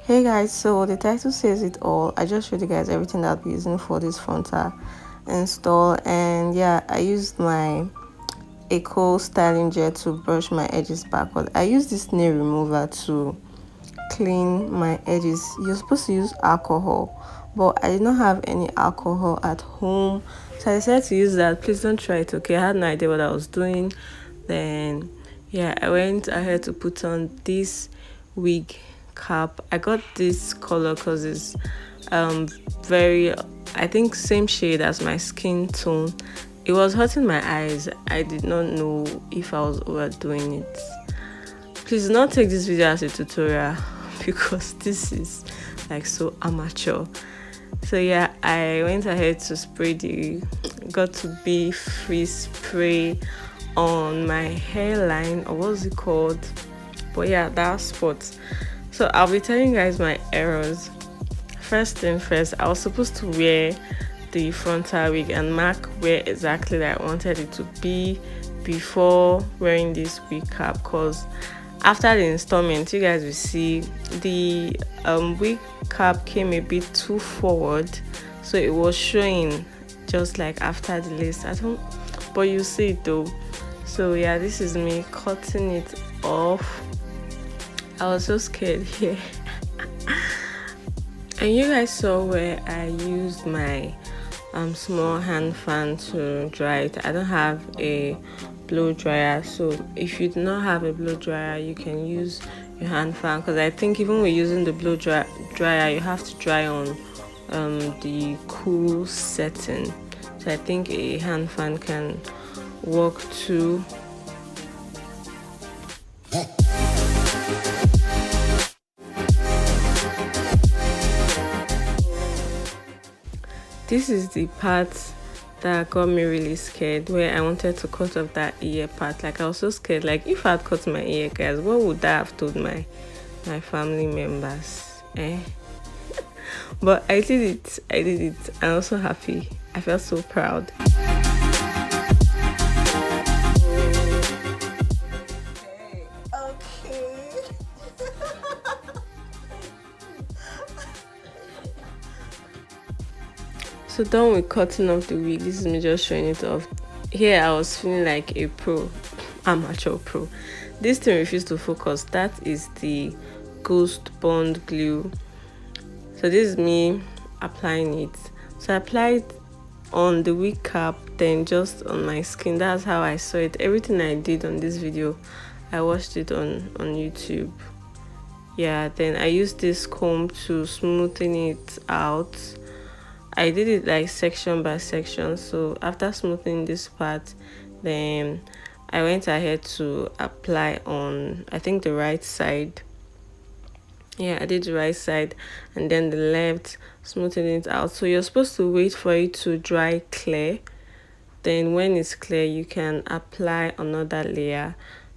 Hey guys, so the title says it all. I just showed you guys everything that I'll be using for this Frontal install, and yeah, I used my Eco styling gel to brush my edges backward. I use this nail remover to clean my edges. You're supposed to use alcohol, but I did not have any alcohol at home, so I decided to use that. Please don't try it, okay? I had no idea what I was doing. Then yeah, I went ahead to put on this wig cap. I got this color because it's very, I think, same shade as my skin tone. It was hurting my eyes. I did not know if I was overdoing it. Please do not take this video as a tutorial because this is like so amateur. So yeah, I went ahead to spray the Got2b free spray on my hairline, or what's it called? But yeah, that spot. So I'll be telling you guys my errors. First thing first, I was supposed to wear the frontal wig and mark where exactly that I wanted it to be before wearing this wig cap, because after the installment you guys will see the wig cap came a bit too forward, so it was showing just like after the lace. I don't, but you see it though. So yeah, this is me cutting it off. I was so scared here. And you guys saw where I used my small hand fan to dry it. I don't have a blow dryer, so if you do not have a blow dryer, you can use your hand fan, because I think even when using the blow dryer, you have to dry on the cool setting. So I think a hand fan can work too. This is the part that got me really scared, where I wanted to cut off that ear part. Like, I was so scared. Like, if I had cut my ear, guys, what would I have told my family members? But I did it. I'm also happy. I felt so proud. So done with cutting off the wig. This is me just showing it off. Here I was feeling like a pro, amateur pro. This thing refused to focus. That is the Ghost Bond glue. So this is me applying it. So I applied on the wig cap, then just on my skin. That's how I saw it. Everything I did on this video, I watched it on YouTube. Yeah, then I used this comb to smoothen it out. I did it like section by section. So after smoothing this part, then I went ahead to apply on, I think, the right side. Yeah, I did the right side, and then the left, smoothing it out. So you're supposed to wait for it to dry clear. Then when it's clear, you can apply another layer.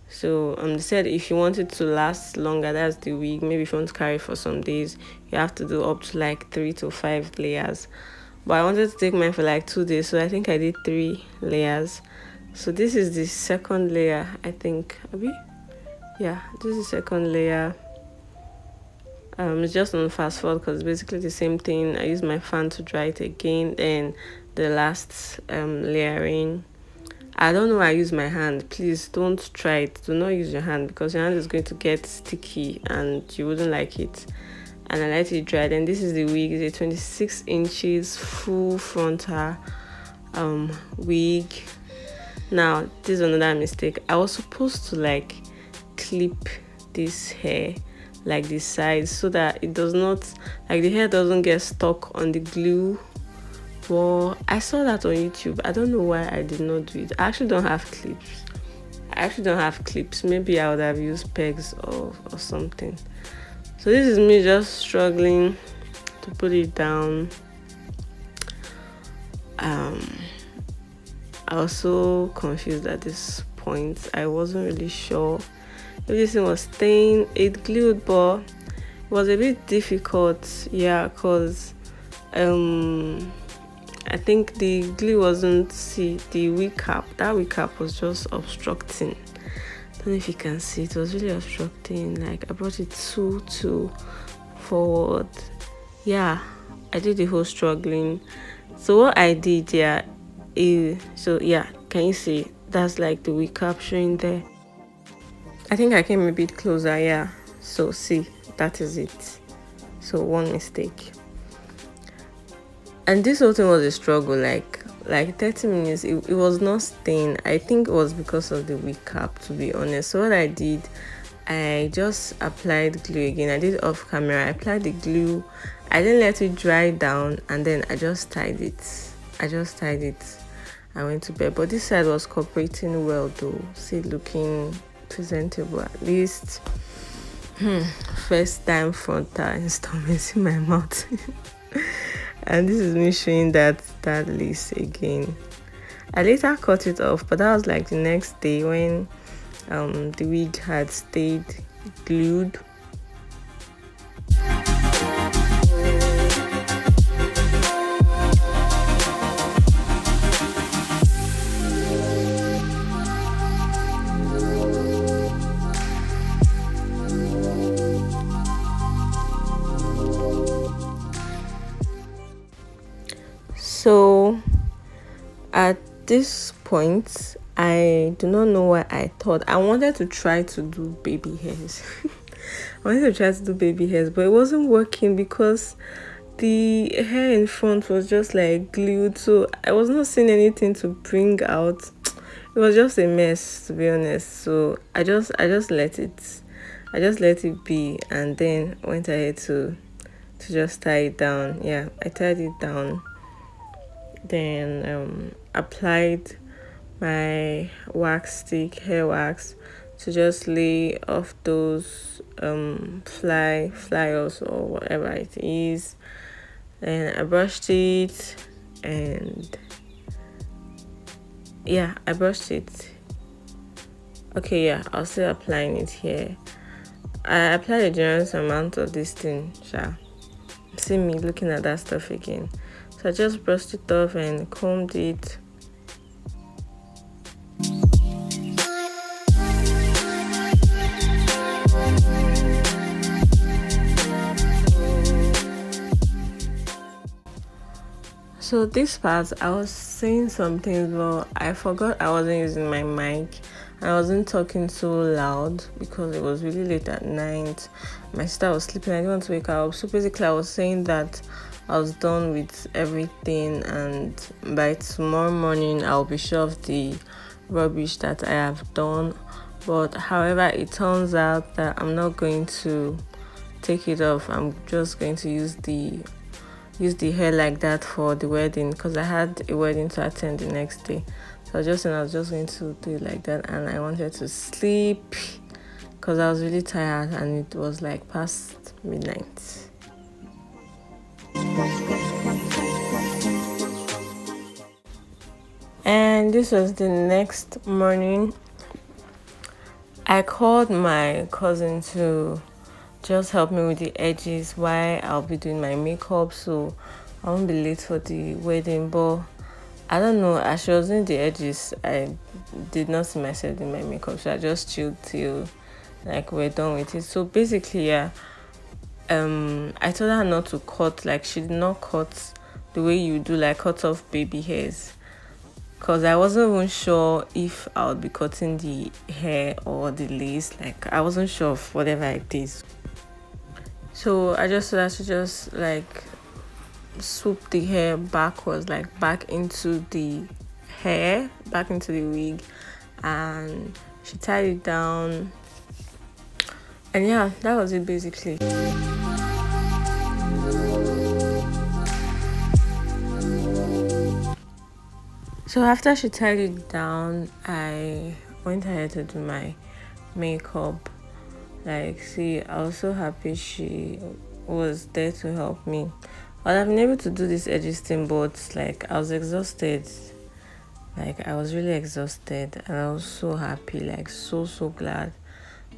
So they said if you want it to last longer, that's the wig, maybe if you want to carry for some days, you have to do up to like 3 to 5 layers. But I wanted to take mine for like 2 days, so I think I did 3 layers. So this is the second layer, I think. Yeah, this is the second layer. It's just on fast forward because it's basically the same thing. I use my fan to dry it again. Then the last layering, I don't know why I use my hand. Please don't try it. Do not use your hand, because your hand is going to get sticky and you wouldn't like it. And I let it dry. Then this is the wig. It's a 26 inches full frontal wig. Now this is another mistake. I was supposed to like clip this hair like this side, so that it does not, like, the hair doesn't get stuck on the glue. Well, I saw that on YouTube. I don't know why I did not do it. I actually don't have clips. Maybe I would have used pegs or something. So this is me just struggling to put it down. I was so confused at this point. I wasn't really sure if this thing was staying. It glued, but it was a bit difficult. Yeah, because I think the glue wasn't, see, the wig cap, that wig cap was just obstructing. I don't know if you can see, it was really obstructing. Like, I brought it too forward. Yeah, I did the whole struggling. So what I did, yeah, is, so yeah, can you see that's like the recap showing there? I think I came a bit closer, yeah. So see, that is it. So one mistake. And this whole thing was a struggle, like 30 minutes. It was not staying. I think it was because of the recap, to be honest. So what I did, I just applied glue again. I did off camera. I applied the glue. I didn't let it dry down, and then I just tied it. I went to bed. But this side was cooperating well though. See, looking presentable at least. First time frontal installments in my mouth. And this is me showing that lace again. I later cut it off, but that was like the next day when the wig had stayed glued. So at this point, I do not know what I thought. I wanted to try to do baby hairs. I wanted to try to do baby hairs, but it wasn't working because the hair in front was just like glued. So I was not seeing anything to bring out. It was just a mess, to be honest. So I just let it. I just let it be, and then went ahead to just tie it down. Yeah, I tied it down. Then applied my wax stick, hair wax, to just lay off those flyers or whatever it is. And I brushed it, and yeah, I brushed it. Okay, yeah, I'll still applying it here. I applied a generous amount of this thing, see me looking at that stuff again. So I just brushed it off and combed it. So this part, I was saying some things, but I forgot I wasn't using my mic. I wasn't talking so loud because it was really late at night. My sister was sleeping. I didn't want to wake her up. So basically, I was saying that I was done with everything, and by tomorrow morning, I'll be sure of the rubbish that I have done. But however, it turns out that I'm not going to take it off. I'm just going to use the hair like that for the wedding, because I had a wedding to attend the next day. So I was just going to do it like that, and I wanted to sleep because I was really tired and it was like past midnight. And this was the next morning. I called my cousin to just help me with the edges while I'll be doing my makeup, so I won't be late for the wedding. But I don't know, as she was doing the edges, I did not see myself in my makeup, so I just chilled till like we're done with it. So basically, yeah, I told her not to cut, like she did not cut the way you do, like cut off baby hairs, because I wasn't even sure if I would be cutting the hair or the lace. Like I wasn't sure of whatever it is. So I just had to just like swoop the hair backwards, like back into the wig, and she tied it down, and yeah, that was it basically. So after she tied it down, I went ahead to do my makeup. Like, see, I was so happy she was there to help me. I've been able to do this edges thing, but like I was exhausted. Like I was really exhausted, and I was so happy, like so glad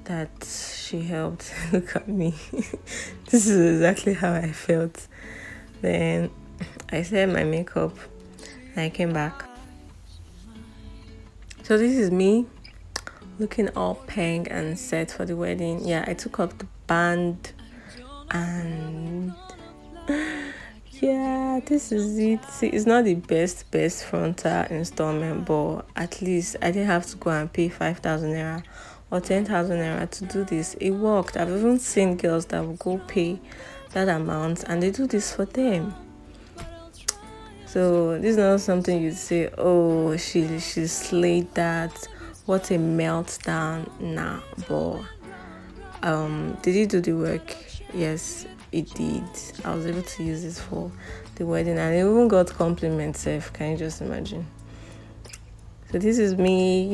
that she helped. Look at me. This is exactly how I felt. Then I set my makeup and I came back. So this is me looking all pink and set for the wedding. Yeah, I took off the band and yeah, this is it. See, it's not the best frontal installment, but at least I didn't have to go and pay 5,000 naira or 10,000 naira to do this. It worked. I've even seen girls that will go pay that amount and they do this for them. So this is not something you'd say, oh, she slayed that, what a meltdown. Nah, but did he do the work? Yes, it did. I was able to use it for the wedding, and I even got compliments. Can you just imagine? So this is me,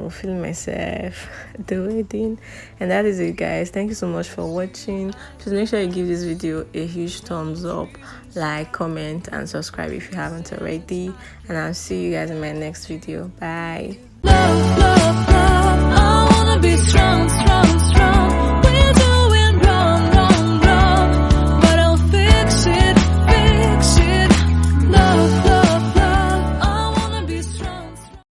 feeling myself the wedding, and that is it, guys. Thank you so much for watching. Just make sure you give this video a huge thumbs up, like, comment, and subscribe if you haven't already, and I'll see you guys in my next video. Bye. Love, love, love. I wanna be strong.